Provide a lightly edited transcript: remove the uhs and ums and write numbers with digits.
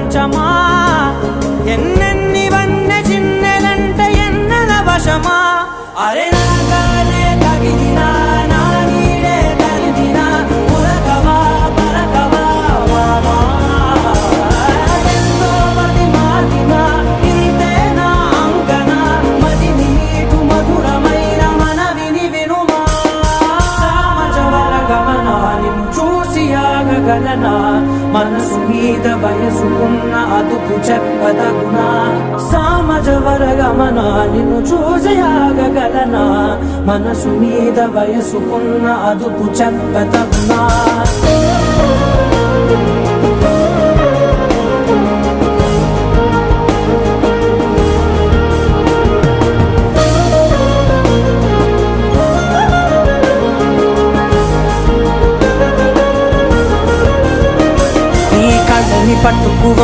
చమా ఎన్నెన్ని వన్నె చిన్నెలంటే ఎన్నెల వశమా అరే నాగానే తగిలినా నా నీడే తరిదినా పులకవా పలకవా వామా ఎంతో మతి మాటినా ఇంతేనా అంకన మదిని నీకు మధురమైన మనవిని వినుమా సామజవర గమనా నిన్ను చూసి ఆగగలనా మనసు మీద వయసుకున్న అదుపు చెప్పదగునా సామజవర గమనా నిన్ను చూసి ఆగగలనా మనసు మీద వయసుకున్న అదుపు చెప్పదగునా